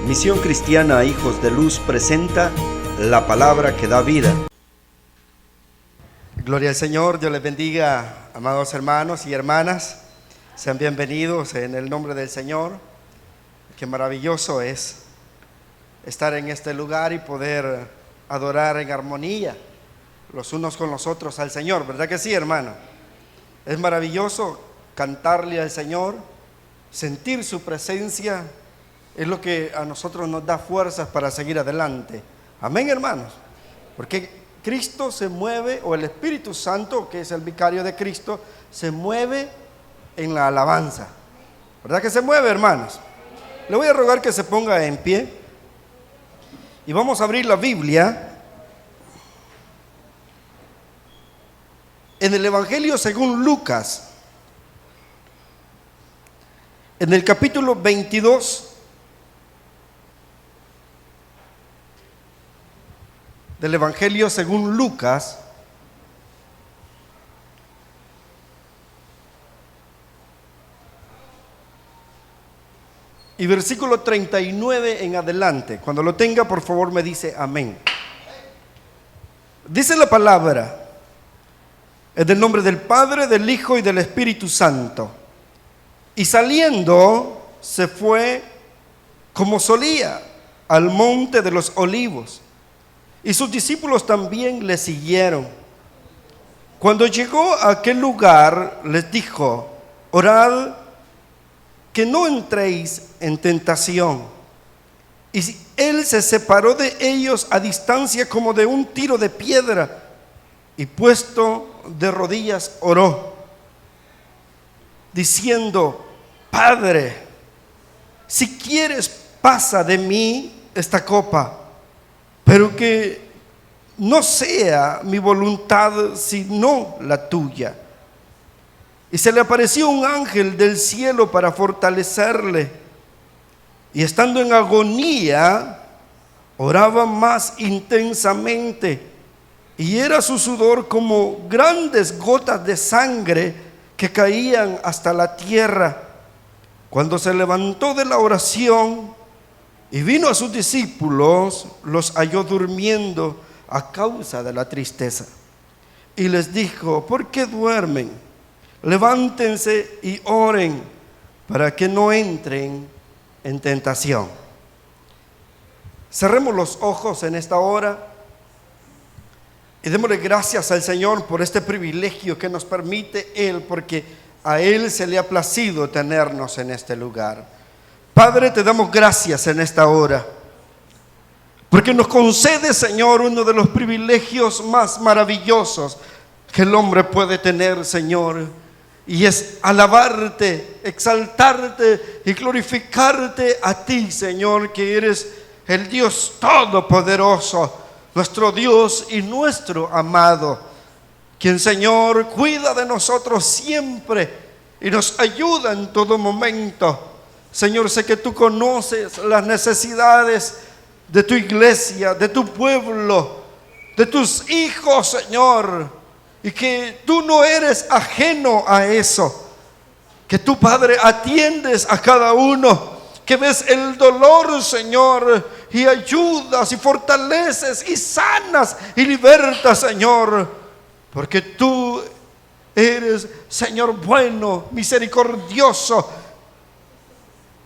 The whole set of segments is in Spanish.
Misión Cristiana Hijos de Luz presenta la palabra que da vida. Gloria al Señor, Dios les bendiga, amados hermanos y hermanas. Sean bienvenidos en el nombre del Señor. Qué maravilloso es estar en este lugar y poder adorar en armonía los unos con los otros al Señor, ¿verdad que sí, hermano? Es maravilloso cantarle al Señor, sentir su presencia, es lo que a nosotros nos da fuerzas para seguir adelante. Amén, hermanos, porque Cristo se mueve, o el Espíritu Santo, que es el vicario de Cristo, se mueve en la alabanza. ¿Verdad que se mueve, hermanos? Le voy a rogar que se ponga en pie y vamos a abrir la Biblia en el Evangelio según Lucas, en el capítulo 22 del Evangelio según Lucas, y versículo 39 en adelante. Cuando lo tenga, por favor, me dice amén. Dice la palabra, en el nombre del Padre, del Hijo y del Espíritu Santo. Y saliendo, se fue como solía al monte de los Olivos. Y sus discípulos también le siguieron. Cuando llegó a aquel lugar, les dijo: orad que no entréis en tentación. Y él se separó de ellos a distancia como de un tiro de piedra, y puesto de rodillas oró, diciendo: Padre, si quieres, pasa de mí esta copa, pero que no sea mi voluntad sino la tuya. Y se le apareció un ángel del cielo para fortalecerle, y estando en agonía oraba más intensamente, y era su sudor como grandes gotas de sangre que caían hasta la tierra. Cuando se levantó de la oración y vino a sus discípulos, los halló durmiendo a causa de la tristeza. Y les dijo: ¿por qué duermen? Levántense y oren para que no entren en tentación. Cerremos los ojos en esta hora y démosle gracias al Señor por este privilegio que nos permite Él, porque a Él se le ha placido tenernos en este lugar. Padre, te damos gracias en esta hora, porque nos concede, Señor, uno de los privilegios más maravillosos que el hombre puede tener, Señor, y es alabarte, exaltarte y glorificarte a ti, Señor, que eres el Dios todopoderoso, nuestro Dios y nuestro amado, quien, Señor, cuida de nosotros siempre y nos ayuda en todo momento. Señor, sé que tú conoces las necesidades de tu iglesia, de tu pueblo, de tus hijos, Señor, y que tú no eres ajeno a eso, que tú, Padre, atiendes a cada uno, que ves el dolor, Señor, y ayudas y fortaleces y sanas y libertas, Señor, porque tú eres, Señor, bueno, misericordioso.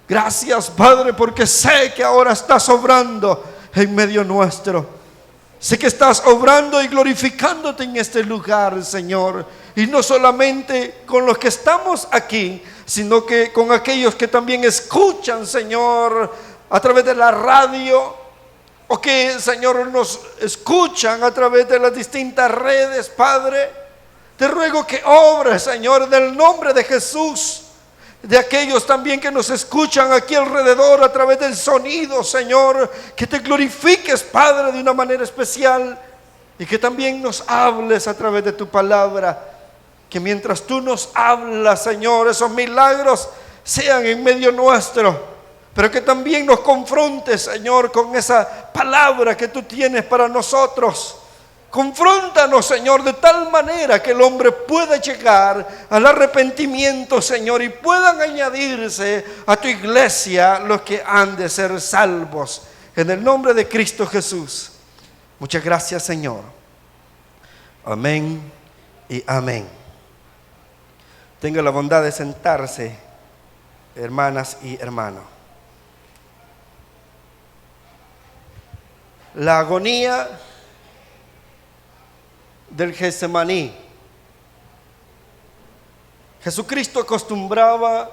Gracias, Padre, porque sé que ahora estás obrando en medio nuestro. Sé que estás obrando y glorificándote en este lugar, Señor. Y no solamente con los que estamos aquí, sino que con aquellos que también escuchan, Señor, a través de la radio, o que, Señor, nos escuchan a través de las distintas redes, Padre. Te ruego que obres, Señor, en el nombre de Jesús, de aquellos también que nos escuchan aquí alrededor a través del sonido, Señor, que te glorifiques, Padre, de una manera especial, y que también nos hables a través de tu palabra, que mientras tú nos hablas, Señor, esos milagros sean en medio nuestro, pero que también nos confrontes, Señor, con esa palabra que tú tienes para nosotros, Confróntanos, Señor, de tal manera que el hombre pueda llegar al arrepentimiento, Señor, y puedan añadirse a tu iglesia los que han de ser salvos. En el nombre de Cristo Jesús. Muchas gracias, Señor. Amén y amén. Tenga la bondad de sentarse, hermanas y hermanos. La agonía del Getsemaní. Jesucristo acostumbraba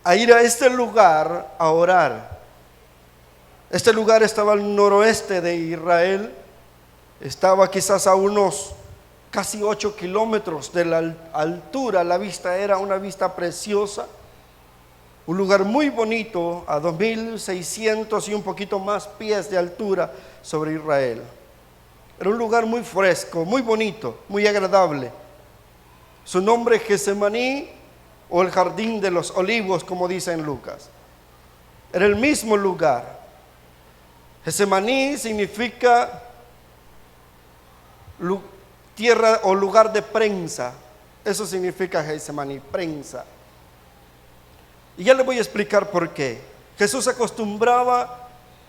a ir a este lugar a orar. Este lugar estaba al noroeste de Israel, estaba quizás a unos casi 8 kilómetros de la altura. La vista era una vista preciosa, un lugar muy bonito, a 2.600 y un poquito más pies de altura sobre Israel. Era un lugar muy fresco, muy bonito, muy agradable. Su nombre es Getsemaní, o el jardín de los olivos, como dice en Lucas. Era el mismo lugar. Getsemaní significa tierra o lugar de prensa. Eso significa Getsemaní, prensa. Y ya le voy a explicar por qué. Jesús acostumbraba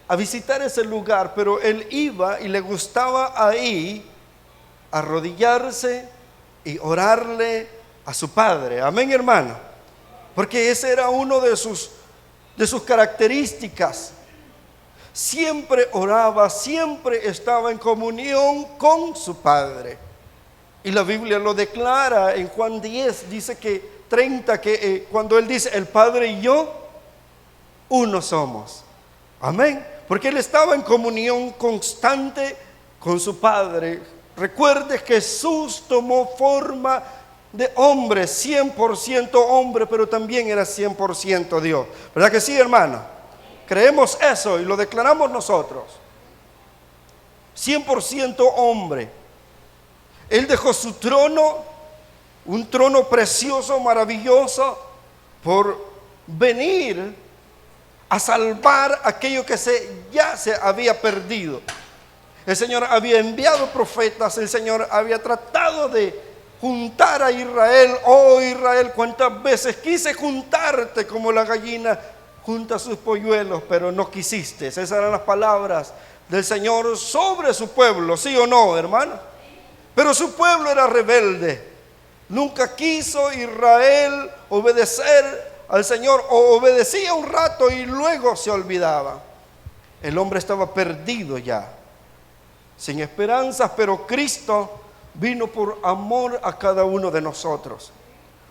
a visitar ese lugar, pero él iba y le gustaba ahí arrodillarse y orarle a su Padre. Amén, hermano. Porque ese era uno de sus características. Siempre oraba, siempre estaba en comunión con su Padre. Y la Biblia lo declara en Juan 10, dice que 30, que cuando él dice, el Padre y yo, uno somos. Amén. Porque él estaba en comunión constante con su Padre. Recuerde que Jesús tomó forma de hombre, 100% hombre, pero también era 100% Dios. ¿Verdad que sí, hermano? Creemos eso y lo declaramos nosotros. 100% hombre. Él dejó su trono, un trono precioso, maravilloso, por venir a salvar aquello que ya se había perdido. El Señor había enviado profetas, el Señor había tratado de juntar a Israel. Oh Israel, cuántas veces quise juntarte como la gallina junta sus polluelos, pero no quisiste. Esas eran las palabras del Señor sobre su pueblo, ¿sí o no, hermano? Pero su pueblo era rebelde. Nunca quiso Israel obedecer al Señor, o obedecía un rato y luego se olvidaba. El hombre estaba perdido ya, sin esperanzas, pero Cristo vino por amor a cada uno de nosotros.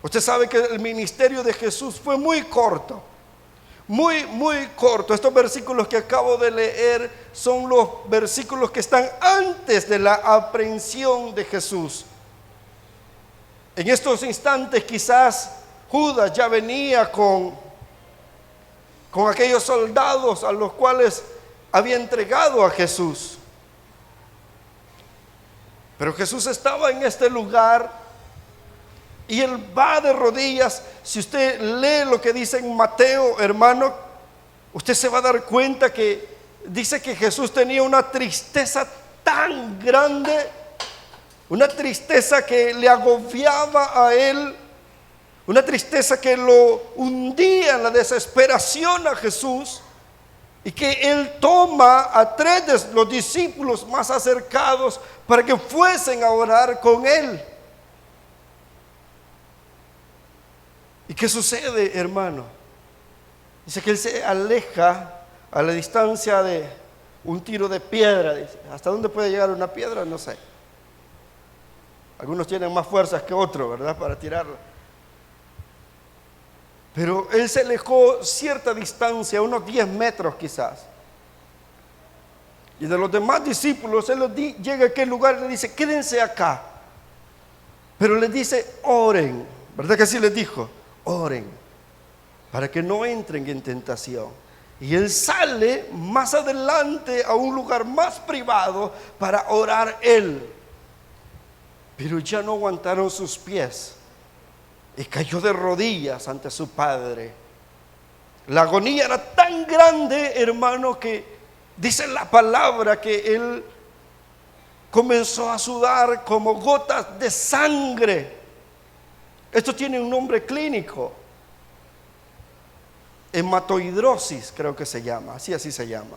Usted sabe que el ministerio de Jesús fue muy corto, muy corto. Estos versículos que acabo de leer son los versículos que están antes de la aprehensión de Jesús. En estos instantes quizás Judas ya venía con aquellos soldados a los cuales había entregado a Jesús. Pero Jesús estaba en este lugar y él va de rodillas. Si usted lee lo que dice en Mateo, hermano, usted se va a dar cuenta que dice que Jesús tenía una tristeza tan grande, una tristeza que le agobiaba a él, una tristeza que lo hundía en la desesperación a Jesús, y que él toma a 3 de los discípulos más acercados para que fuesen a orar con él. ¿Y qué sucede, hermano? Dice que él se aleja a la distancia de un tiro de piedra. Dice, ¿hasta dónde puede llegar una piedra? No sé. Algunos tienen más fuerzas que otros, ¿verdad? Para tirarla. Pero él se alejó cierta distancia, unos 10 metros quizás. Y de los demás discípulos, él llega a aquel lugar y le dice, quédense acá. Pero les dice, oren. ¿Verdad que así les dijo? Oren, para que no entren en tentación. Y él sale más adelante a un lugar más privado para orar él. Pero ya no aguantaron sus pies y cayó de rodillas ante su Padre. La agonía era tan grande, hermano, que dice la palabra que él comenzó a sudar como gotas de sangre. Esto tiene un nombre clínico. Hematohidrosis, creo que se llama, así se llama.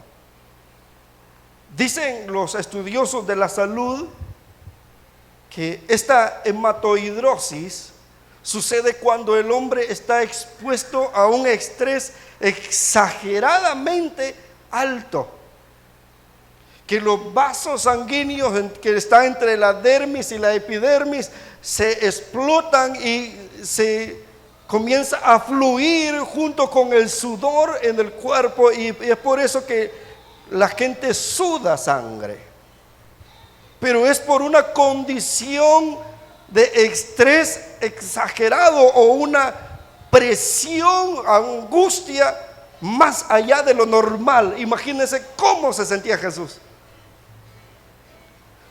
Dicen los estudiosos de la salud que esta hematohidrosis sucede cuando el hombre está expuesto a un estrés exageradamente alto, que los vasos sanguíneos que están entre la dermis y la epidermis se explotan y se comienza a fluir junto con el sudor en el cuerpo, y es por eso que la gente suda sangre. Pero es por una condición de estrés exagerado o una presión, angustia más allá de lo normal. Imagínense cómo se sentía Jesús.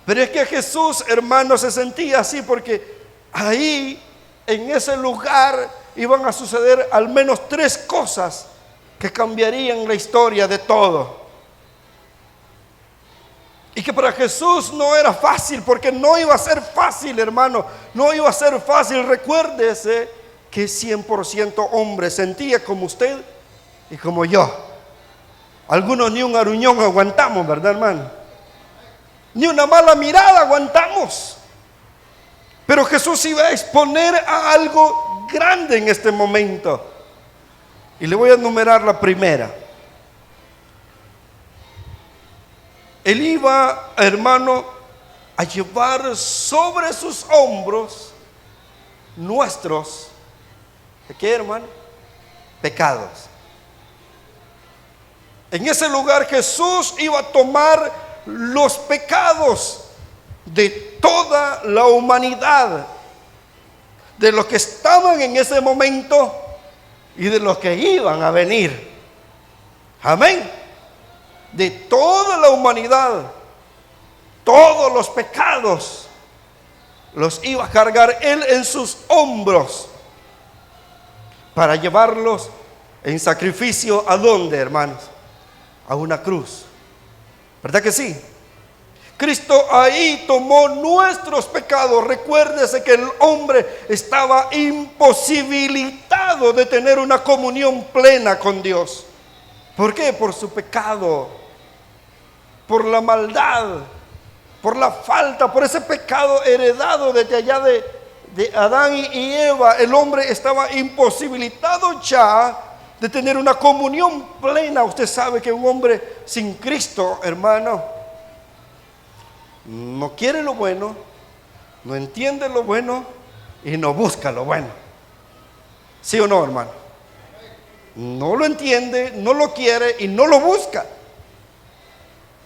Pero es que Jesús, hermanos, se sentía así porque ahí, en ese lugar, iban a suceder al menos 3 cosas que cambiarían la historia de todo. Y que para Jesús no era fácil, porque no iba a ser fácil, hermano. No iba a ser fácil. Recuérdese que 100% hombre, sentía como usted y como yo. Algunos ni un aruñón aguantamos, ¿verdad, hermano? Ni una mala mirada aguantamos. Pero Jesús iba a exponer a algo grande en este momento. Y le voy a enumerar la primera. Él iba, hermano, a llevar sobre sus hombros nuestros, ¿qué, hermano? Pecados. En ese lugar Jesús iba a tomar los pecados de toda la humanidad, de los que estaban en ese momento y de los que iban a venir. Amén. De toda la humanidad, todos los pecados los iba a cargar Él en sus hombros para llevarlos en sacrificio. ¿A dónde, hermanos? A una cruz. ¿Verdad que sí? Cristo ahí tomó nuestros pecados. Recuérdese que el hombre estaba imposibilitado de tener una comunión plena con Dios. ¿Por qué? Por su pecado, por la maldad, por la falta, por ese pecado heredado desde allá de Adán y Eva. El hombre estaba imposibilitado ya de tener una comunión plena. Usted sabe que un hombre sin Cristo, hermano, no quiere lo bueno, no entiende lo bueno y no busca lo bueno. ¿Sí o no, hermano? No lo entiende, no lo quiere y no lo busca.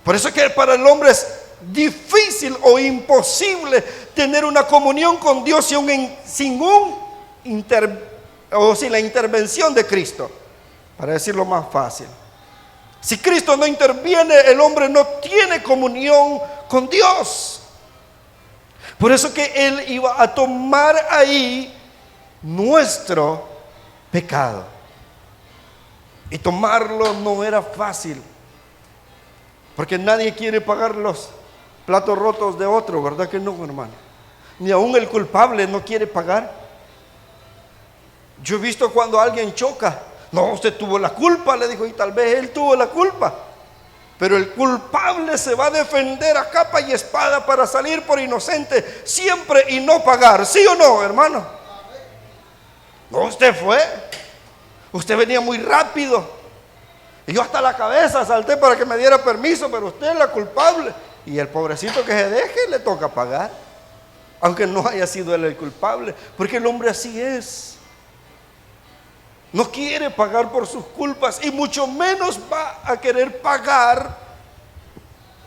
Por eso es que para el hombre es difícil o imposible tener una comunión con Dios sin la intervención de Cristo. Para decirlo más fácil, si Cristo no interviene, el hombre no tiene comunión con Dios. Por eso que Él iba a tomar ahí nuestro pecado. Y tomarlo no era fácil, porque nadie quiere pagar los platos rotos de otro, ¿verdad que no, hermano? Ni aún el culpable no quiere pagar. Yo he visto cuando alguien choca. No, usted tuvo la culpa, le dijo, y tal vez él tuvo la culpa. Pero el culpable se va a defender a capa y espada para salir por inocente siempre y no pagar. ¿Sí o no, hermano? No, usted fue. Usted venía muy rápido. Y yo hasta la cabeza salté para que me diera permiso, pero usted es la culpable. Y el pobrecito que se deje le toca pagar, aunque no haya sido él el culpable, porque el hombre así es. No quiere pagar por sus culpas y mucho menos va a querer pagar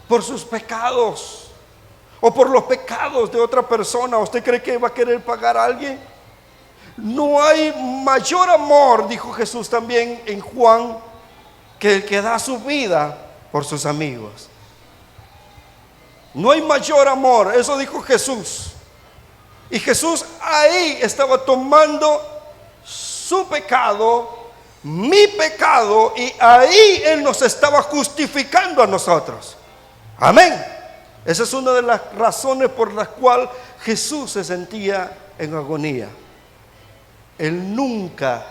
por sus pecados o por los pecados de otra persona. ¿Usted cree que va a querer pagar a alguien? No hay mayor amor, dijo Jesús también en Juan, que el que da su vida por sus amigos. No hay mayor amor, eso dijo Jesús. Y Jesús ahí estaba tomando su pecado, mi pecado, y ahí Él nos estaba justificando a nosotros. Amén. Esa es una de las razones por las cuales Jesús se sentía en agonía. Él nunca,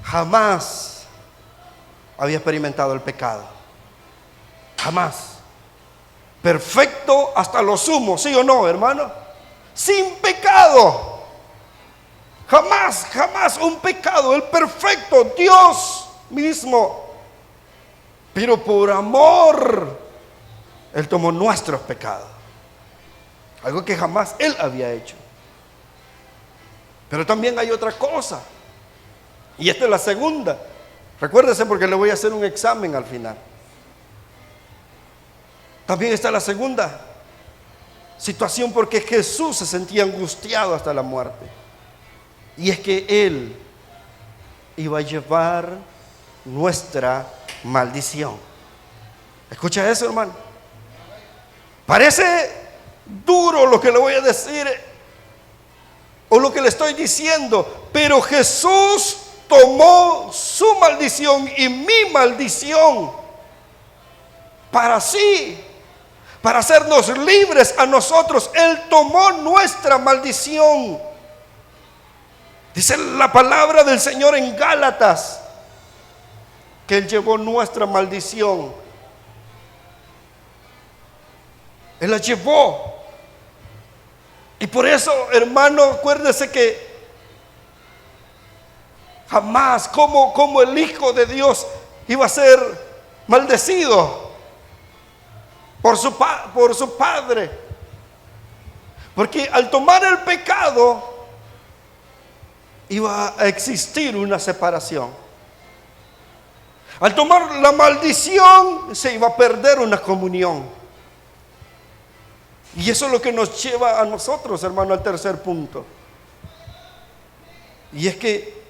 jamás había experimentado el pecado. Jamás. Perfecto hasta lo sumo, ¿sí o no, hermano? Sin pecado. Jamás, jamás un pecado. El perfecto, Dios mismo. Pero por amor, Él tomó nuestros pecados. Algo que jamás Él había hecho. Pero también hay otra cosa. Y esta es la segunda. Recuérdese porque le voy a hacer un examen al final. También está la segunda situación porque Jesús se sentía angustiado hasta la muerte. Y es que Él iba a llevar nuestra maldición. ¿Escucha eso, hermano? Parece duro lo que le voy a decir o lo que le estoy diciendo, pero Jesús tomó su maldición y mi maldición para sí, para hacernos libres a nosotros. Él tomó nuestra maldición. Dice la palabra del Señor en Gálatas que Él llevó nuestra maldición. Él la llevó. Y por eso, hermano, acuérdese que jamás como el Hijo de Dios iba a ser maldecido por su Padre. Porque al tomar el pecado iba a existir una separación. Al tomar la maldición se iba a perder una comunión. Y eso es lo que nos lleva a nosotros, hermano, al tercer punto. Y es que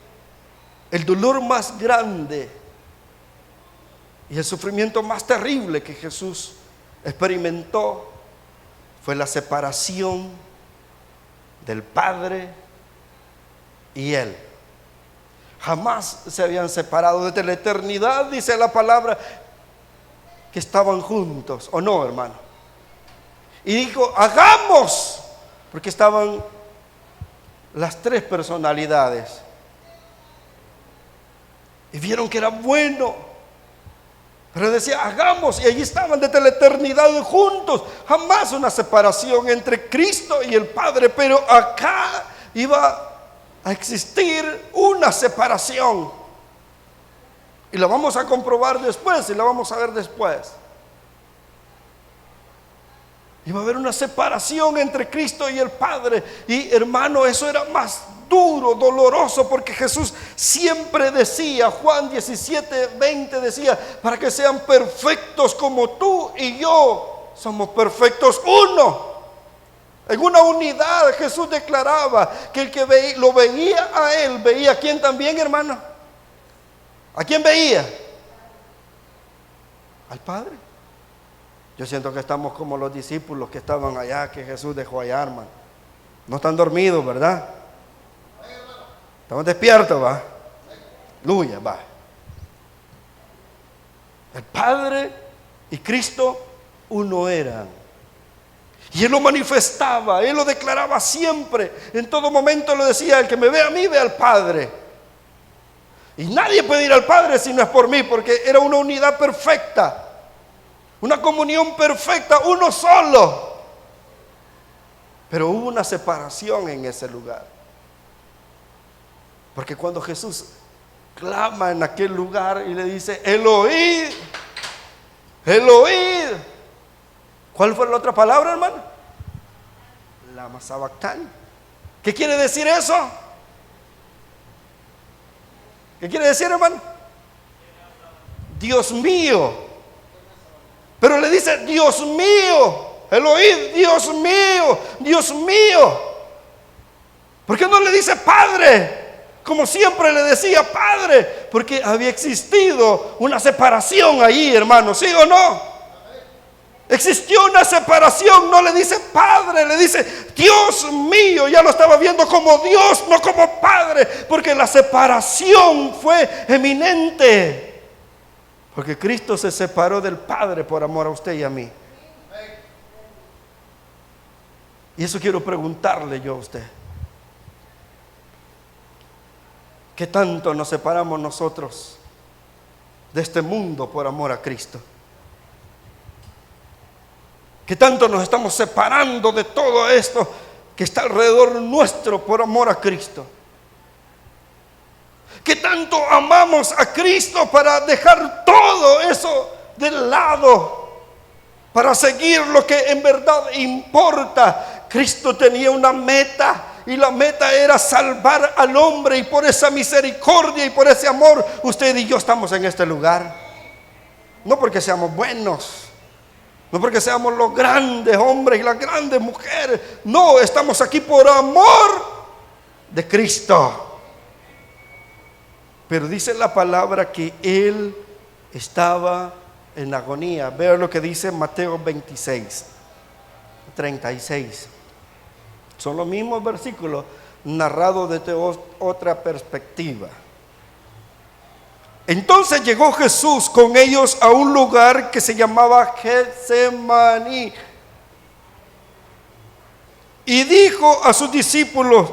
el dolor más grande y el sufrimiento más terrible que Jesús experimentó fue la separación del Padre y Él. Jamás se habían separado. Desde la eternidad, dice la palabra, que estaban juntos, ¿o no, hermano? Y dijo, hagamos, porque estaban las tres personalidades. Y vieron que era bueno. Pero decía, hagamos, y allí estaban desde la eternidad juntos. Jamás una separación entre Cristo y el Padre, pero acá iba a existir una separación. Y la vamos a comprobar después, y la vamos a ver después. Iba a haber una separación entre Cristo y el Padre. Y hermano, eso era más duro, doloroso, porque Jesús siempre decía, Juan 17:20 decía, para que sean perfectos como tú y yo somos perfectos uno. En una unidad Jesús declaraba que el que lo veía a Él, veía a quién también, hermano. ¿A quién veía? Al Padre. Yo siento que estamos como los discípulos que estaban allá, que Jesús dejó allá, hermano. No están dormidos, ¿verdad? Estamos despiertos, va. Aleluya, va. El Padre y Cristo uno eran. Y Él lo manifestaba, Él lo declaraba siempre. En todo momento lo decía, el que me ve a mí, ve al Padre. Y nadie puede ir al Padre si no es por mí, porque era una unidad perfecta. Una comunión perfecta, uno solo. Pero hubo una separación en ese lugar. Porque cuando Jesús clama en aquel lugar y le dice, Eloí, Eloí. ¿Cuál fue la otra palabra, hermano? Lama sabactani. ¿Qué quiere decir eso? ¿Qué quiere decir, hermano? Dios mío. Pero le dice, Dios mío, Eloí, Dios mío, Dios mío. ¿Por qué no le dice Padre? Como siempre le decía Padre, porque había existido una separación ahí, hermano, ¿sí o no? Existió una separación, no le dice Padre, le dice Dios mío. Ya lo estaba viendo como Dios, no como Padre, porque la separación fue eminente. Porque Cristo se separó del Padre por amor a usted y a mí. Y eso quiero preguntarle yo a usted. ¿Qué tanto nos separamos nosotros de este mundo por amor a Cristo? ¿Qué tanto nos estamos separando de todo esto que está alrededor nuestro por amor a Cristo? ¿Qué tanto amamos a Cristo para dejar todo eso de lado, para seguir lo que en verdad importa? Cristo tenía una meta, y la meta era salvar al hombre, y por esa misericordia y por ese amor usted y yo estamos en este lugar. No porque seamos buenos, no porque seamos los grandes hombres y las grandes mujeres. No, estamos aquí por amor de Cristo. Pero dice la palabra que Él estaba en agonía. Vea lo que dice Mateo 26, 36. Son los mismos versículos narrados desde otra perspectiva. Entonces llegó Jesús con ellos a un lugar que se llamaba Getsemaní, y dijo a sus discípulos: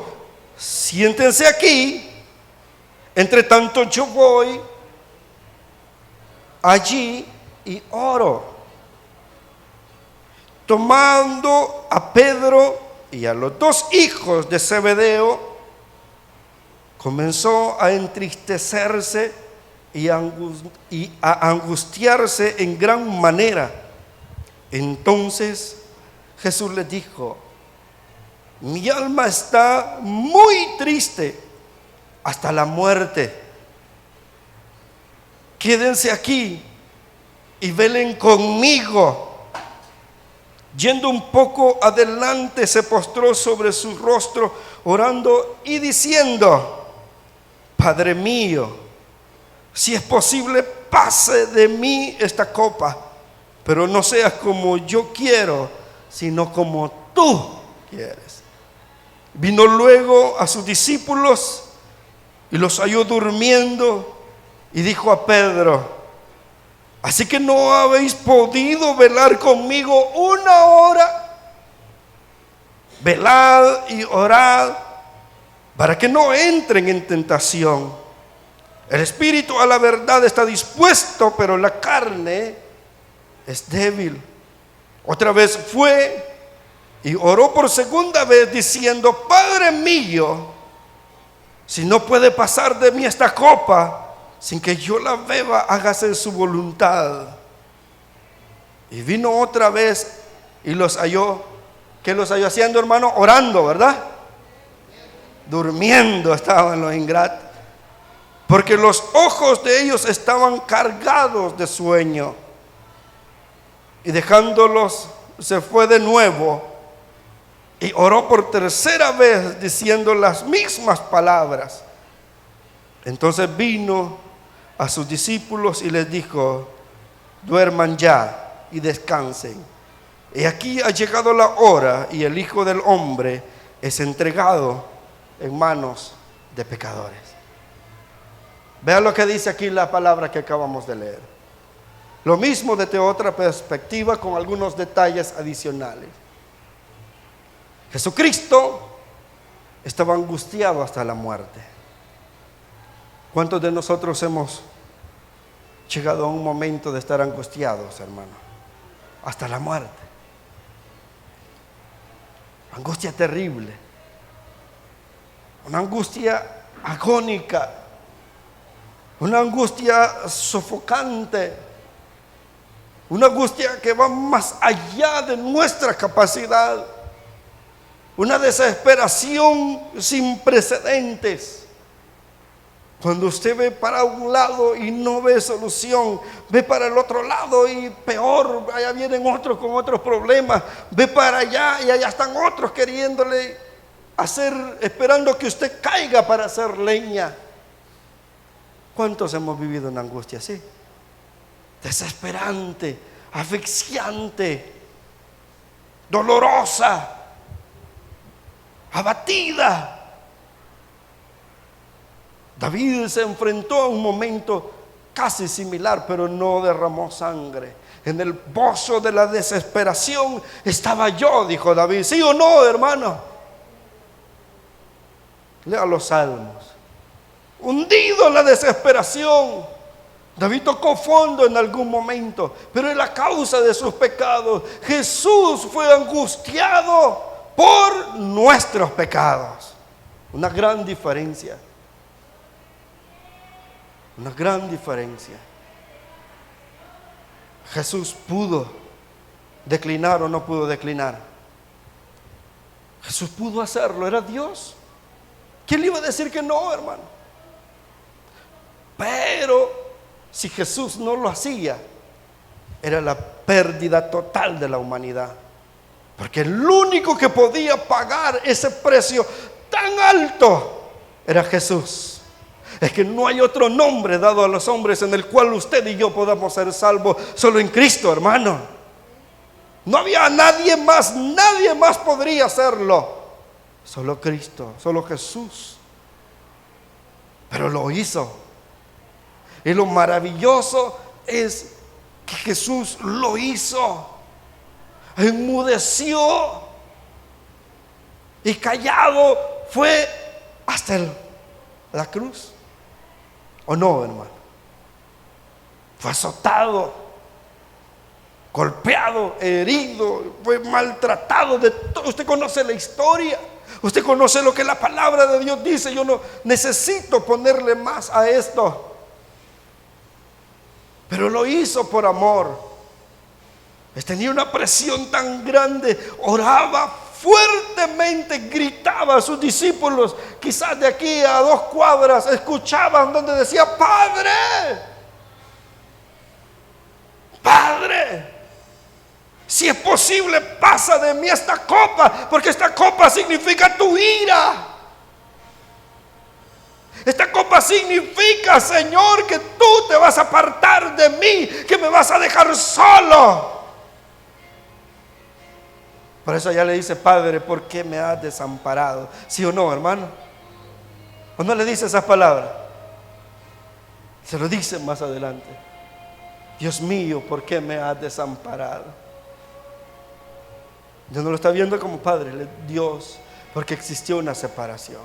siéntense aquí, entre tanto yo voy allí y oro. Tomando a Pedro y a los dos hijos de Zebedeo, comenzó a entristecerse y a angustiarse en gran manera. Entonces Jesús les dijo: mi alma está muy triste hasta la muerte. Quédense aquí y velen conmigo. Yendo un poco adelante, se postró sobre su rostro, orando y diciendo: Padre mío, si es posible, pase de mí esta copa, pero no sea como yo quiero, sino como tú quieres. Vino luego a sus discípulos y los halló durmiendo, y dijo a Pedro: ¿así que no habéis podido velar conmigo una hora? Velad y orad para que no entren en tentación. El espíritu a la verdad está dispuesto, pero la carne es débil. Otra vez fue y oró por segunda vez diciendo: Padre mío, si no puede pasar de mí esta copa sin que yo la beba, hágase su voluntad. Y vino otra vez y los halló. ¿Qué los halló haciendo, hermano? Orando, ¿verdad? Durmiendo estaban los ingratos, porque los ojos de ellos estaban cargados de sueño. Y dejándolos, se fue de nuevo y oró por tercera vez, diciendo las mismas palabras. Entonces vino a sus discípulos y les dijo: duerman ya y descansen. Y aquí ha llegado la hora, y el Hijo del Hombre es entregado en manos de pecadores. Vean lo que dice aquí la palabra que acabamos de leer. Lo mismo desde otra perspectiva, con algunos detalles adicionales. Jesucristo estaba angustiado hasta la muerte. ¿Cuántos de nosotros hemos llegado a un momento de estar angustiados, hermano? Hasta la muerte. Angustia terrible. Una angustia agónica. Una angustia sofocante. Una angustia que va más allá de nuestra capacidad. Una desesperación sin precedentes. Cuando usted ve para un lado y no ve solución, ve para el otro lado y peor, allá vienen otros con otros problemas, ve para allá y allá están otros queriéndole hacer, esperando que usted caiga para hacer leña. ¿Cuántos hemos vivido una angustia así? Desesperante, asfixiante, dolorosa, abatida. David se enfrentó a un momento casi similar, pero no derramó sangre. En el pozo de la desesperación estaba yo, dijo David. ¿Sí o no, hermano? Lea los salmos. Hundido en la desesperación. David tocó fondo en algún momento, pero en la causa de sus pecados. Jesús fue angustiado por nuestros pecados. Una gran diferencia. Una gran diferencia. Jesús pudo declinar o no pudo declinar. Jesús pudo hacerlo, era Dios. ¿Quién le iba a decir que no, hermano? Pero si Jesús no lo hacía, era la pérdida total de la humanidad. Porque el único que podía pagar ese precio tan alto era Jesús. Es que no hay otro nombre dado a los hombres en el cual usted y yo podamos ser salvos, solo en Cristo, hermano. No había nadie más podría hacerlo. Solo Cristo, solo Jesús. Pero lo hizo. Y lo maravilloso es que Jesús lo hizo. Enmudeció y callado fue hasta la cruz. ¿O no, hermano? Fue azotado, golpeado, herido, fue maltratado de todo. Usted conoce la historia, usted conoce lo que la palabra de Dios dice. Yo no necesito ponerle más a esto, pero lo hizo por amor. Tenía una presión tan grande, oraba fuertemente, gritaba a sus discípulos, quizás de aquí a 2 cuadras, escuchaban donde decía: Padre, Padre, si es posible, pasa de mí esta copa, porque esta copa significa tu ira. Esta copa significa, Señor, que tú te vas a apartar de mí, que me vas a dejar solo. Por eso ya le dice: Padre, ¿por qué me has desamparado? ¿Sí o no, hermano? ¿O no le dice esas palabras? Se lo dice más adelante: Dios mío, ¿por qué me has desamparado? Dios no lo está viendo como Padre, Dios, porque existió una separación.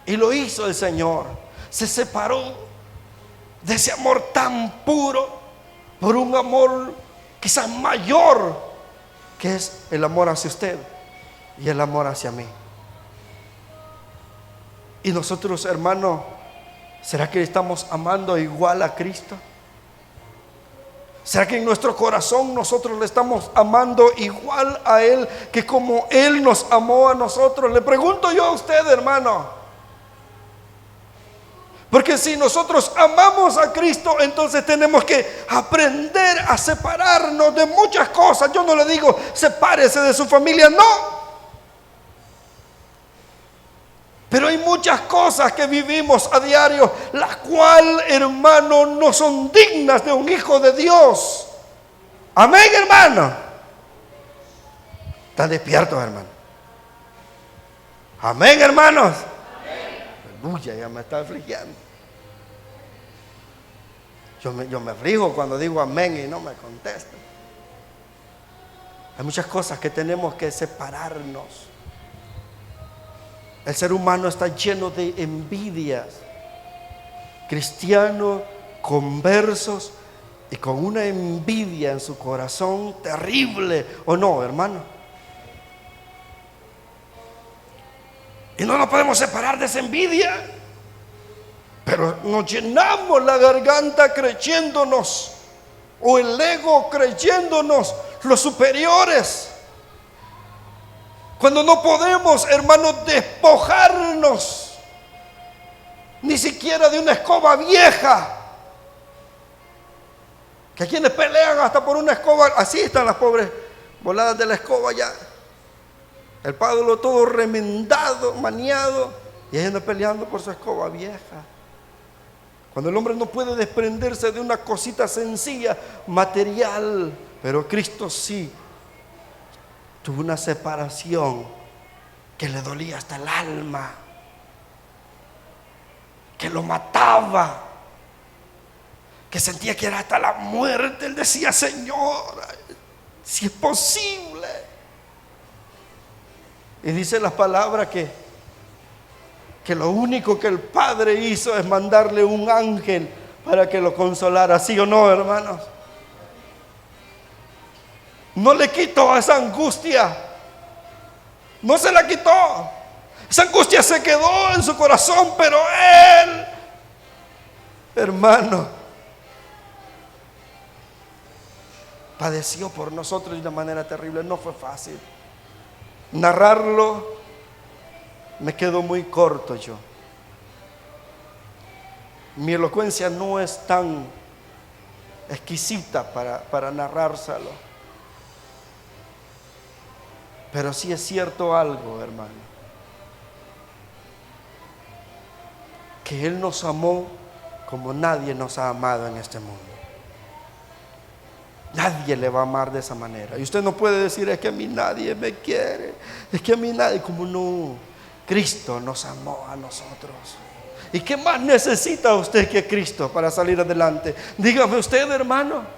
Y lo hizo el Señor. Se separó de ese amor tan puro por un amor quizás mayor, que es el amor hacia usted y el amor hacia mí. Y nosotros, hermano, ¿será que estamos amando igual a Cristo? ¿Será que en nuestro corazón nosotros le estamos amando igual a Él, que como Él nos amó a nosotros? Le pregunto yo a usted, hermano. Porque si nosotros amamos a Cristo, entonces tenemos que aprender a separarnos de muchas cosas. Yo no le digo sepárese de su familia, no. Pero hay muchas cosas que vivimos a diario, las cuales, hermano, no son dignas de un hijo de Dios. Amén, hermano. ¿Están despiertos, hermano? Amén, hermanos. Aleluya, ya me está afligiendo. Yo me aflijo cuando digo amén y no me contestan. Hay muchas cosas que tenemos que separarnos. El ser humano está lleno de envidias. Cristianos conversos y con una envidia en su corazón terrible, ¿o no, hermano? Y no nos podemos separar de esa envidia, pero nos llenamos la garganta creyéndonos, o el ego creyéndonos los superiores, cuando no podemos, hermanos, despojarnos ni siquiera de una escoba vieja. Que hay quienes pelean hasta por una escoba. Así están las pobres voladas de la escoba ya, el palo todo remendado, maniado, y ellos andan peleando por su escoba vieja. Cuando el hombre no puede desprenderse de una cosita sencilla, material, pero Cristo sí tuvo una separación que le dolía hasta el alma, que lo mataba. que sentía que era hasta la muerte, él decía: Señor, si es posible. Y dice la palabra que lo único que el Padre hizo es mandarle un ángel para que lo consolara. ¿Sí o no, hermanos? No le quitó esa angustia, no se la quitó. Esa angustia se quedó en su corazón, pero él, hermano, padeció por nosotros de una manera terrible. No fue fácil narrarlo, me quedo muy corto yo. Mi elocuencia no es tan exquisita para narrárselo, pero sí es cierto algo, hermano, que Él nos amó como nadie nos ha amado en este mundo. Nadie le va a amar de esa manera. Y usted no puede decir: es que a mí nadie me quiere, es que a mí nadie. Como no, Cristo nos amó a nosotros. ¿Y qué más necesita usted que Cristo para salir adelante? Dígame usted, hermano.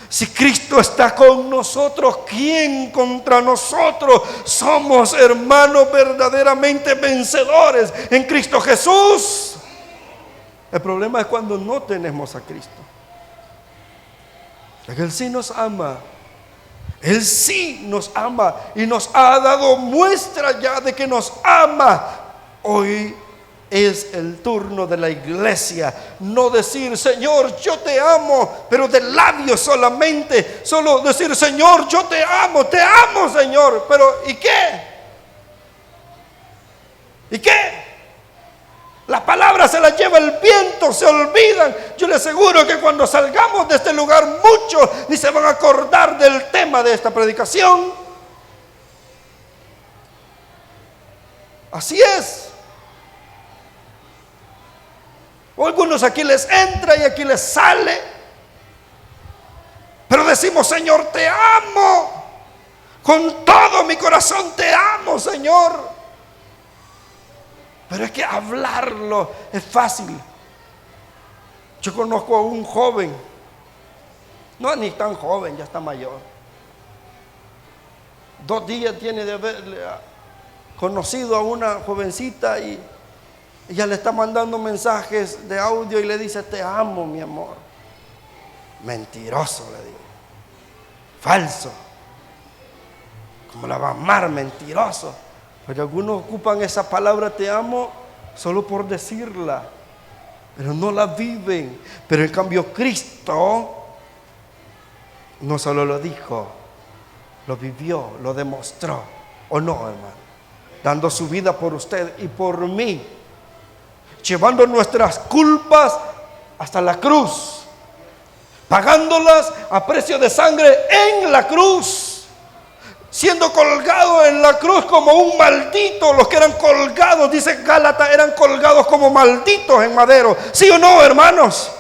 Si Cristo está con nosotros, ¿quién contra nosotros? Somos, hermanos, verdaderamente vencedores en Cristo Jesús. El problema es cuando no tenemos a Cristo. Él sí nos ama. Él sí nos ama y nos ha dado muestra ya de que nos ama. Hoy es el turno de la iglesia. No decir: Señor, yo te amo, pero de labios solamente. Solo decir: Señor, yo te amo, Señor. Pero ¿y qué? ¿Y qué? Las palabras se las lleva el viento, se olvidan. Yo le aseguro que cuando salgamos de este lugar, muchos ni se van a acordar del tema de esta predicación. Así es. O algunos aquí les entra y aquí les sale, pero decimos: Señor, te amo. Con todo mi corazón te amo, Señor. Pero es que hablarlo es fácil. Yo conozco a un joven, no ni tan joven, ya está mayor. 2 días tiene de haberle conocido a una jovencita y ella le está mandando mensajes de audio y le dice: te amo, mi amor. Mentiroso, le digo. Falso. ¿Cómo la va a amar? Mentiroso. Pero algunos ocupan esa palabra te amo solo por decirla, pero no la viven. Pero en cambio Cristo no solo lo dijo, lo vivió, lo demostró. ¿O no, hermano? Dando su vida por usted y por mí, llevando nuestras culpas hasta la cruz, pagándolas a precio de sangre en la cruz, siendo colgado en la cruz como un maldito. Los que eran colgados, dice Gálatas, eran colgados como malditos en madero. ¿Sí o no, hermanos?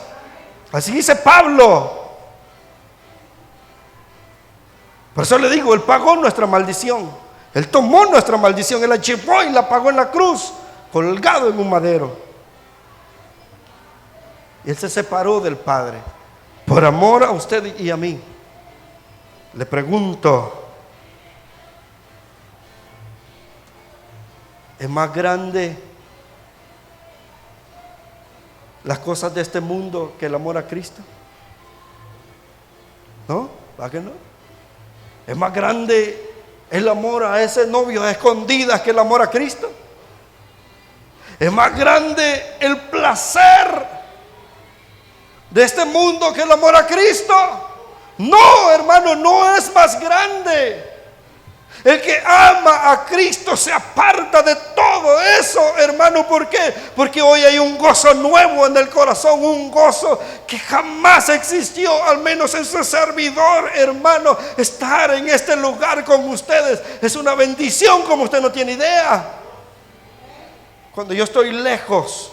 Así dice Pablo. Por eso le digo, Él pagó nuestra maldición. Él tomó nuestra maldición, Él la llevó y la pagó en la cruz, colgado en un madero. Y Él se separó del Padre por amor a usted y a mí. Le pregunto, ¿es más grande las cosas de este mundo que el amor a Cristo? ¿No? ¿Va que no? ¿Es más grande el amor a ese novio a escondidas que el amor a Cristo? ¿Es más grande el placer de este mundo que el amor a Cristo? No, hermano, no es más grande. El que ama a Cristo se aparta de todo eso, hermano. ¿Por qué? Porque hoy hay un gozo nuevo en el corazón, un gozo que jamás existió, al menos en su servidor, hermano. Estar en este lugar con ustedes es una bendición como usted no tiene idea. Cuando yo estoy lejos,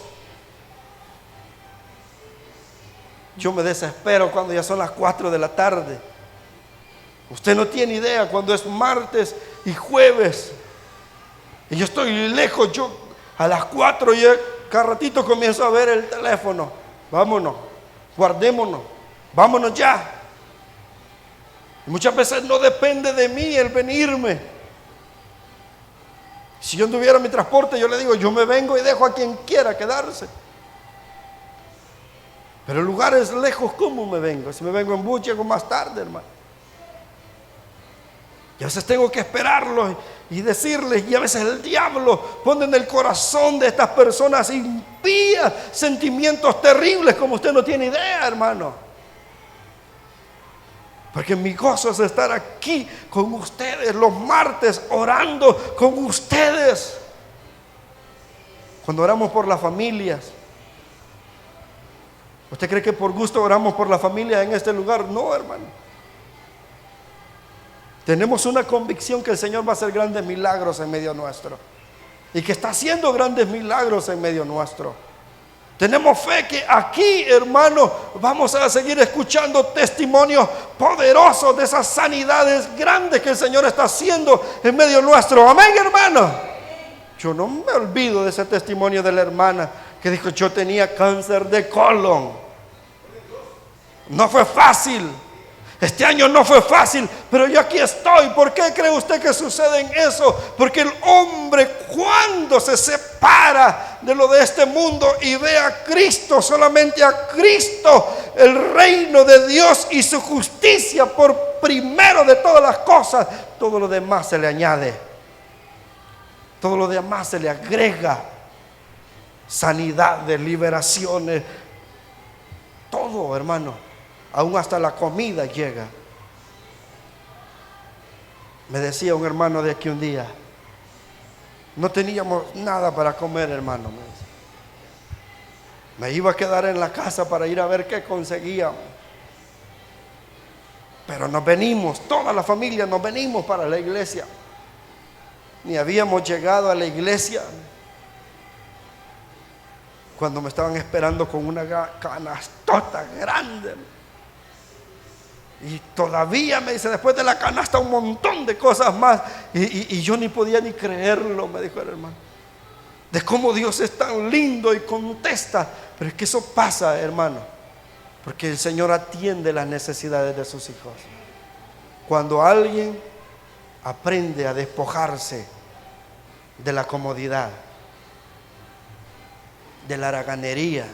yo me desespero cuando ya son las 4 de la tarde. Usted no tiene idea cuando es martes y jueves y yo estoy lejos. Yo a las 4 ya cada ratito comienzo a ver el teléfono. Vámonos. guardémonos, vámonos ya. Y muchas veces no depende de mí el venirme. Si yo tuviera mi transporte, yo le digo, yo me vengo y dejo a quien quiera quedarse. Pero en lugares lejos, ¿cómo me vengo? Si me vengo en bus, llego más tarde, hermano. Y a veces tengo que esperarlos y decirles, y a veces el diablo pone en el corazón de estas personas impías sentimientos terribles como usted no tiene idea, hermano. Porque mi gozo es estar aquí con ustedes los martes orando con ustedes. Cuando oramos por las familias, ¿usted cree que por gusto oramos por la familia en este lugar? No, hermano. Tenemos una convicción que el Señor va a hacer grandes milagros en medio nuestro. Y que está haciendo grandes milagros en medio nuestro. Tenemos fe que aquí, hermano, vamos a seguir escuchando testimonios poderosos de esas sanidades grandes que el Señor está haciendo en medio nuestro. Amén, hermano. Yo no me olvido de ese testimonio de la hermana que dijo, yo tenía cáncer de colon. No fue fácil. Este año no fue fácil, pero yo aquí estoy. ¿Por qué cree usted que sucede en eso? Porque el hombre, cuando se separa de lo de este mundo y ve a Cristo, solamente a Cristo, el reino de Dios y su justicia por primero de todas las cosas, todo lo demás se le añade. Todo lo demás se le agrega. Sanidades, liberaciones, todo, hermano. Aún hasta la comida llega. Me decía un hermano de aquí un día, no teníamos nada para comer, hermano. Me iba a quedar en la casa para ir a ver qué conseguíamos. Pero nos venimos, toda la familia nos venimos para la iglesia. Ni habíamos llegado a la iglesia cuando me estaban esperando con una canastota grande. Y todavía me dice, después de la canasta un montón de cosas más. Y yo ni podía ni creerlo, me dijo el hermano. De cómo Dios es tan lindo y contesta. Pero es que eso pasa, hermano. Porque el Señor atiende las necesidades de sus hijos. Cuando alguien aprende a despojarse de la comodidad, de la haraganería,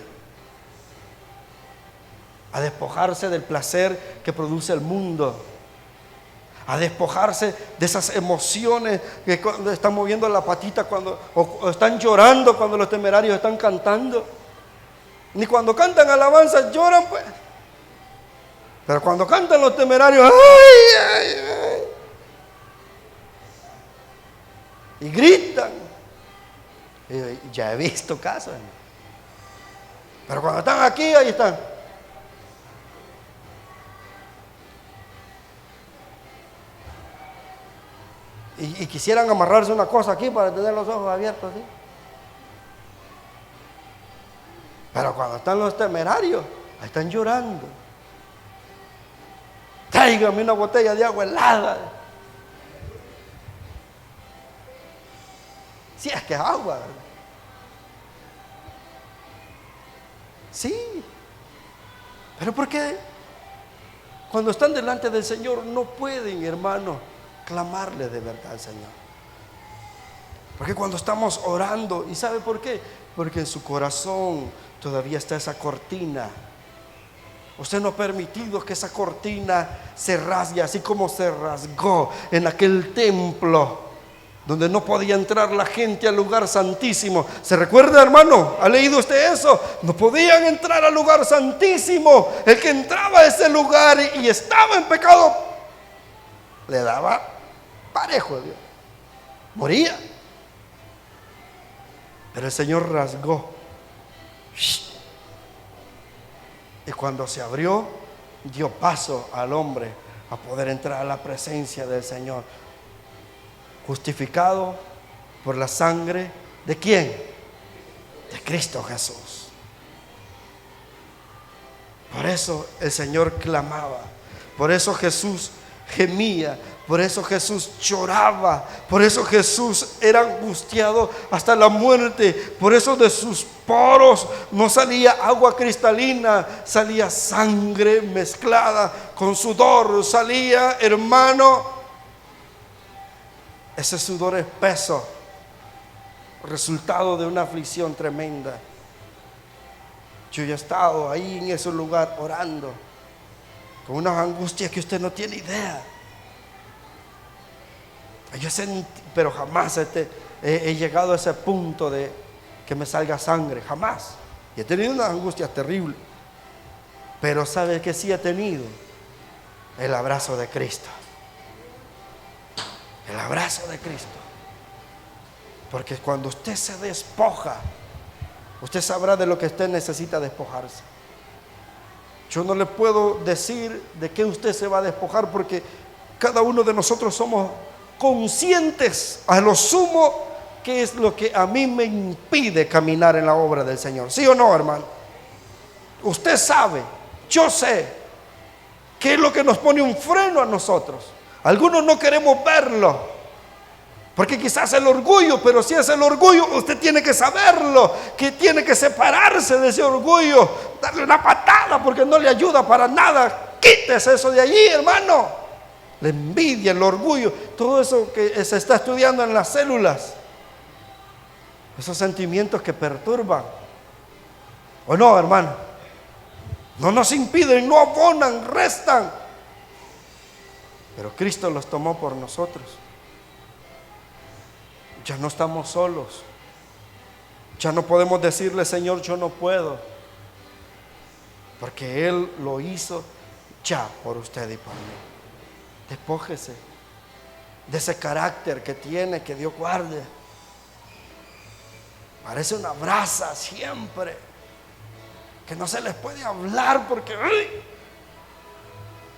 a despojarse del placer que produce el mundo, a despojarse de esas emociones que cuando están moviendo la patita o están llorando cuando los temerarios están cantando. Ni cuando cantan alabanzas lloran, pues. Pero cuando cantan los temerarios, ¡ay, ay, ay! Y gritan. Y ya he visto casos. Pero cuando están aquí, ahí están. Y quisieran amarrarse una cosa aquí para tener los ojos abiertos, ¿sí? Pero cuando están los temerarios, ahí están llorando. Tráigame una botella de agua helada. Si es que es agua, ¿verdad? Sí. Pero ¿por qué? Cuando están delante del Señor no pueden, hermano, clamarle de verdad al Señor. Porque cuando estamos orando, ¿y sabe por qué? Porque en su corazón todavía está esa cortina. Usted no ha permitido que esa cortina se rasgue, así como se rasgó en aquel templo donde no podía entrar la gente al lugar santísimo. ¿Se recuerda, hermano? ¿Ha leído usted eso? No podían entrar al lugar santísimo. El que entraba a ese lugar y estaba en pecado, le daba parejo a Dios, moría. Pero el Señor rasgó, y cuando se abrió, dio paso al hombre a poder entrar a la presencia del Señor, justificado por la sangre ¿de quién? De Cristo Jesús. Por eso el Señor clamaba. Por eso Jesús gemía. Por eso Jesús lloraba, por eso Jesús era angustiado hasta la muerte, por eso de sus poros no salía agua cristalina, salía sangre mezclada con sudor, salía, hermano, ese sudor espeso, resultado de una aflicción tremenda. Yo ya he estado ahí en ese lugar orando, con unas angustias que usted no tiene idea. Yo sentí, pero jamás he llegado a ese punto de que me salga sangre, jamás. Y he tenido unas angustias terribles, pero ¿sabe qué sí he tenido? El abrazo de Cristo. El abrazo de Cristo. Porque cuando usted se despoja, usted sabrá de lo que usted necesita despojarse. Yo no le puedo decir de qué usted se va a despojar, porque cada uno de nosotros somos conscientes a lo sumo qué es lo que a mí me impide caminar en la obra del Señor. ¿Sí o no, hermano? Usted sabe, yo sé qué es lo que nos pone un freno a nosotros. Algunos no queremos verlo, porque quizás el orgullo, pero si es el orgullo, usted tiene que saberlo, que tiene que separarse de ese orgullo, darle una patada porque no le ayuda para nada. Quítese eso de allí, hermano. La envidia, el orgullo, todo eso que se está estudiando en las células, esos sentimientos que perturban. ¿O no, hermano? No nos impiden, no abonan, restan. Pero Cristo los tomó por nosotros. Ya no estamos solos. Ya no podemos decirle, Señor, yo no puedo, porque Él lo hizo ya por usted y por mí. Despójese de ese carácter que tiene, que Dios guarde. Parece una brasa siempre, que no se les puede hablar porque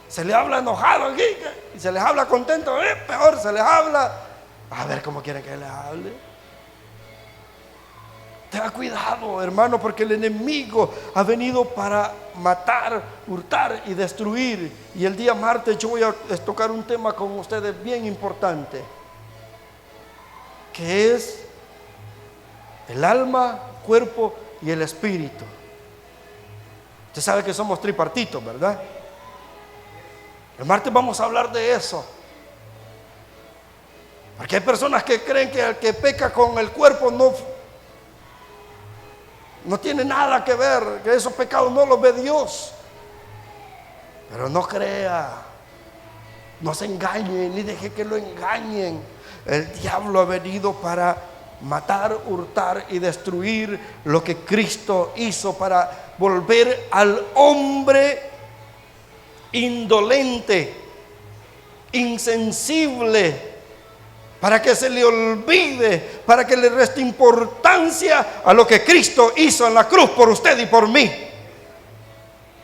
se le habla enojado aquí, y se les habla contento, peor, se les habla. A ver cómo quieren que les hable. Tenga cuidado, hermano, porque el enemigo ha venido para matar, hurtar y destruir. Y el día martes yo voy a tocar un tema con ustedes bien importante, que es el alma, cuerpo y el espíritu. Usted sabe que somos tripartitos, ¿verdad? El martes vamos a hablar de eso. Porque hay personas que creen que el que peca con el cuerpo no tiene nada que ver, que esos pecados no los ve Dios. Pero no crea, no se engañe, ni deje que lo engañen. El diablo ha venido para matar, hurtar y destruir lo que Cristo hizo, para volver al hombre indolente, insensible, para que se le olvide, para que le reste importancia a lo que Cristo hizo en la cruz por usted y por mí,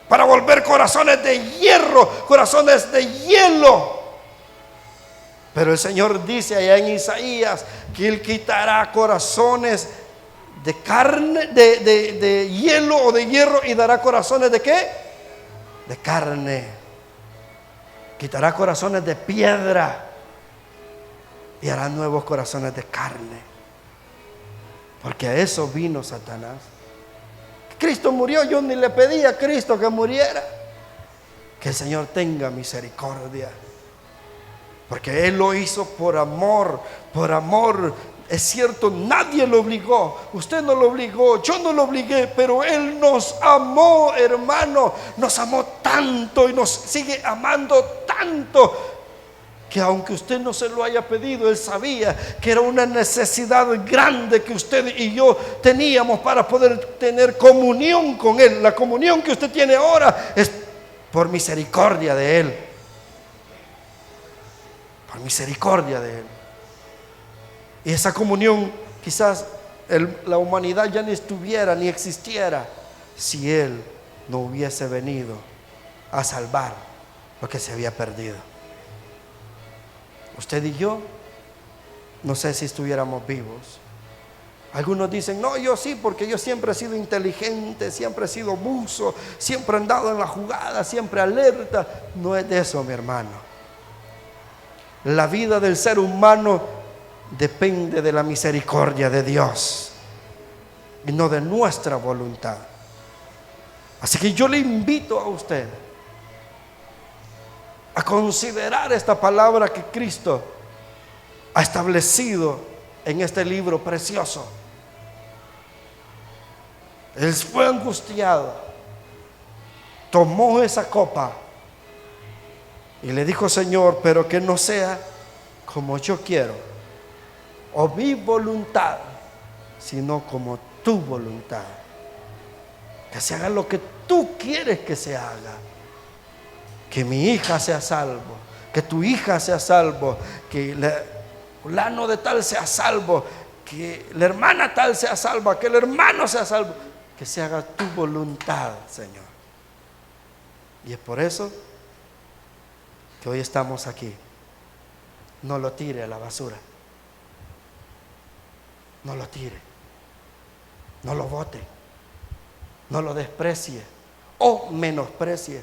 para volver corazones de hierro, corazones de hielo. Pero el Señor dice allá en Isaías que Él quitará corazones de carne, de hielo o de hierro, y dará corazones de ¿qué? De carne. Quitará corazones de piedra y hará nuevos corazones de carne, porque a eso vino Satanás. Cristo murió, yo ni le pedí a Cristo que muriera. Que el Señor tenga misericordia, porque Él lo hizo por amor, por amor. Es cierto, nadie lo obligó, usted no lo obligó, yo no lo obligué, pero Él nos amó, hermano, nos amó tanto y nos sigue amando tanto, que aunque usted no se lo haya pedido, Él sabía que era una necesidad grande que usted y yo teníamos para poder tener comunión con Él. La comunión que usted tiene ahora es por misericordia de Él. Por misericordia de Él. Y esa comunión quizás la humanidad ya ni estuviera, ni existiera, si Él no hubiese venido a salvar lo que se había perdido. Usted y yo, no sé si estuviéramos vivos. Algunos dicen, no, yo sí, porque yo siempre he sido inteligente, siempre he sido buzo, siempre he andado en la jugada, siempre alerta. No es de eso, mi hermano. La vida del ser humano depende de la misericordia de Dios y no de nuestra voluntad. Así que yo le invito a usted a considerar esta palabra que Cristo ha establecido en este libro precioso. Él fue angustiado, tomó esa copa y le dijo: Señor, pero que no sea como yo quiero o mi voluntad, sino como tu voluntad. Que se haga lo que tú quieres que se haga. Que mi hija sea salvo, que tu hija sea salvo, que fulano de tal sea salvo, que la hermana tal sea salva, que el hermano sea salvo. Que se haga tu voluntad, Señor. Y es por eso que hoy estamos aquí. No lo tire a la basura. No lo tire. No lo bote. No lo desprecie o menosprecie,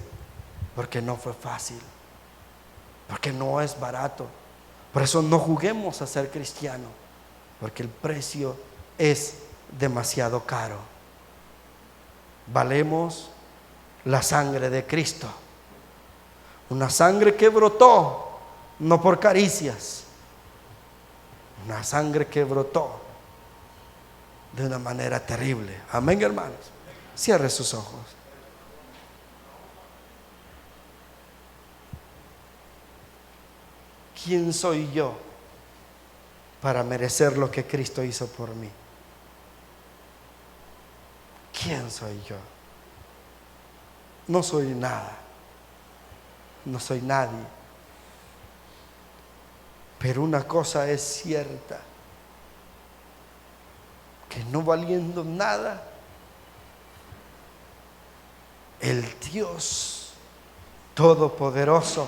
porque no fue fácil, porque no es barato. Por eso no juguemos a ser cristianos, porque el precio es demasiado caro. Valemos la sangre de Cristo, una sangre que brotó no por caricias, una sangre que brotó de una manera terrible. Amén, hermanos. Cierre sus ojos. ¿Quién soy yo para merecer lo que Cristo hizo por mí? ¿Quién soy yo? No soy nada. No soy nadie. Pero una cosa es cierta, que no valiendo nada, el Dios Todopoderoso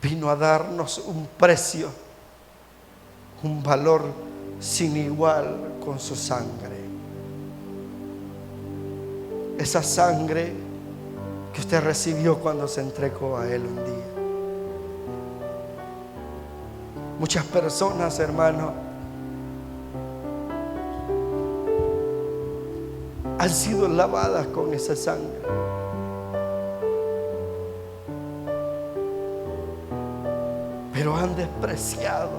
vino a darnos un precio, un valor sin igual con su sangre. Esa sangre que usted recibió cuando se entregó a Él un día. Muchas personas, hermano, han sido lavadas con esa sangre. Pero han despreciado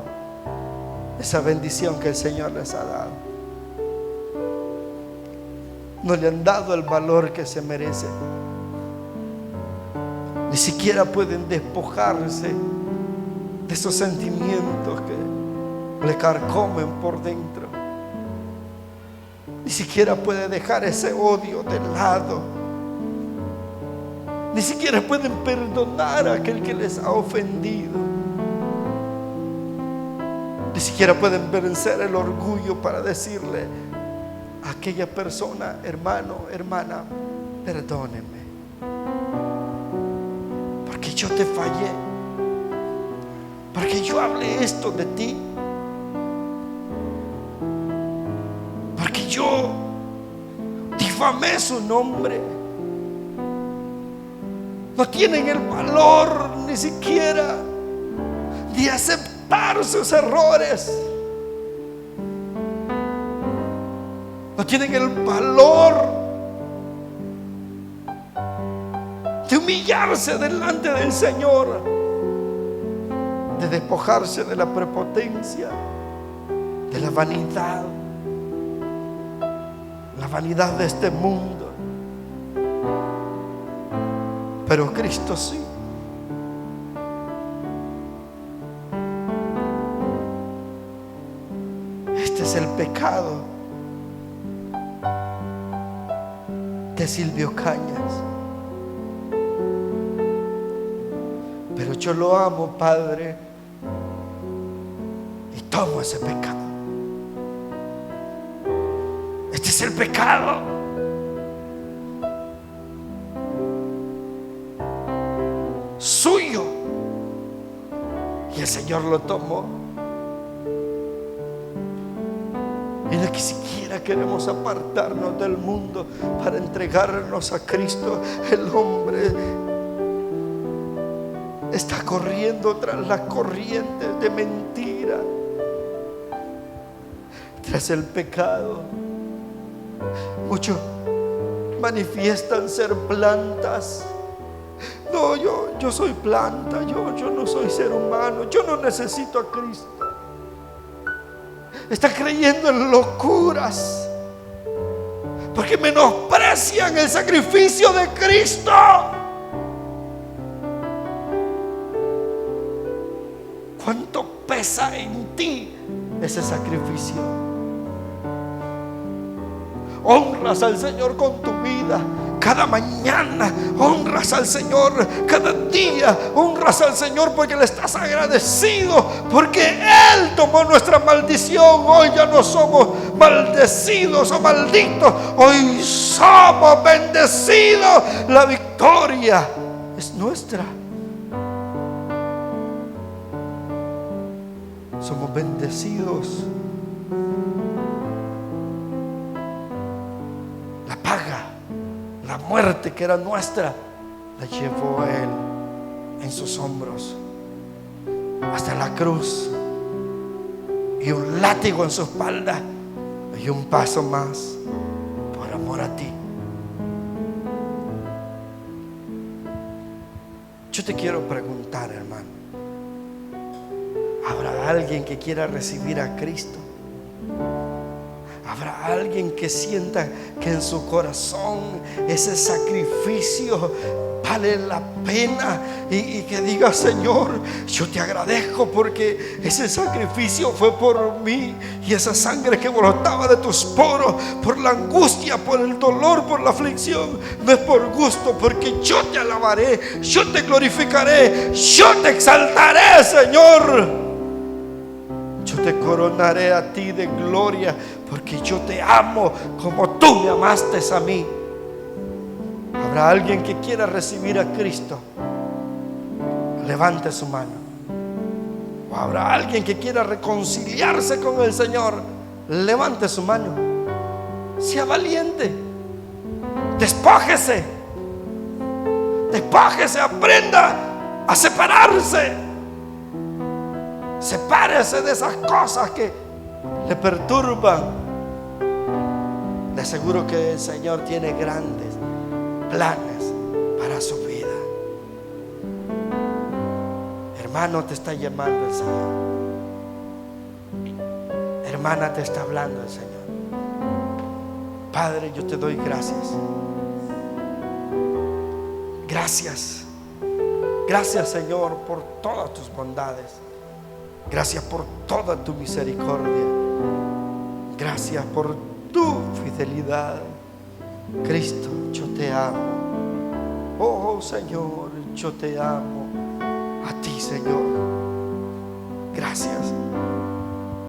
esa bendición que el Señor les ha dado. No le han dado el valor que se merece. Ni siquiera pueden despojarse de esos sentimientos que le carcomen por dentro. Ni siquiera puede dejar ese odio de lado. Ni siquiera pueden perdonar a aquel que les ha ofendido. Ni siquiera pueden vencer el orgullo para decirle a aquella persona: hermano, hermana, perdóneme, porque yo te fallé, porque yo hablé esto de ti, porque yo difamé su nombre. No tienen el valor ni siquiera de aceptar sus errores. No tienen el valor de humillarse delante del Señor, de despojarse de la prepotencia, de la vanidad de este mundo. Pero Cristo sí. Este es el pecado de Silvio Cañas. Pero yo lo amo, Padre, y tomo ese pecado. Este es el pecado suyo, y el Señor lo tomó. Y ni siquiera queremos apartarnos del mundo para entregarnos a Cristo. El hombre está corriendo tras las corrientes de mentira, tras el pecado. Muchos manifiestan ser plantas. No, yo soy planta, yo no soy ser humano, yo no necesito a Cristo. Está creyendo en locuras porque menosprecian el sacrificio de Cristo. ¿Cuánto pesa en ti ese sacrificio? Honras al Señor con tu vida. Cada mañana honras al Señor. Cada día honras al Señor porque le estás agradecido, porque Él tomó nuestra maldición. Hoy ya no somos maldecidos o malditos. Hoy somos bendecidos. La victoria es nuestra. Somos bendecidos. La paga, la muerte que era nuestra, la llevó Él en sus hombros hasta la cruz, y un látigo en su espalda y un paso más por amor a ti. Yo te quiero preguntar, hermano, ¿habrá alguien que quiera recibir a Cristo? ¿Habrá alguien que sienta que en su corazón ese sacrificio vale la pena y que diga: Señor, yo te agradezco porque ese sacrificio fue por mí, y esa sangre que brotaba de tus poros por la angustia, por el dolor, por la aflicción, no es por gusto, porque yo te alabaré, yo te glorificaré, yo te exaltaré, Señor. Yo te coronaré a ti de gloria, porque yo te amo como tú me amaste a mí. ¿Habrá alguien que quiera recibir a Cristo? Levante su mano. ¿O habrá alguien que quiera reconciliarse con el Señor? Levante su mano. Sea valiente. Despójese. Despójese, aprenda a separarse. Sepárese de esas cosas que le perturban. Le aseguro que el Señor tiene grandes planes para su vida. Hermano, te está llamando el Señor. Hermana, te está hablando el Señor. Padre, yo te doy gracias. Gracias. Gracias, Señor, por todas tus bondades. Gracias por toda tu misericordia. Gracias por tu fidelidad. Cristo, yo te amo. Oh Señor, yo te amo. A ti, Señor. Gracias.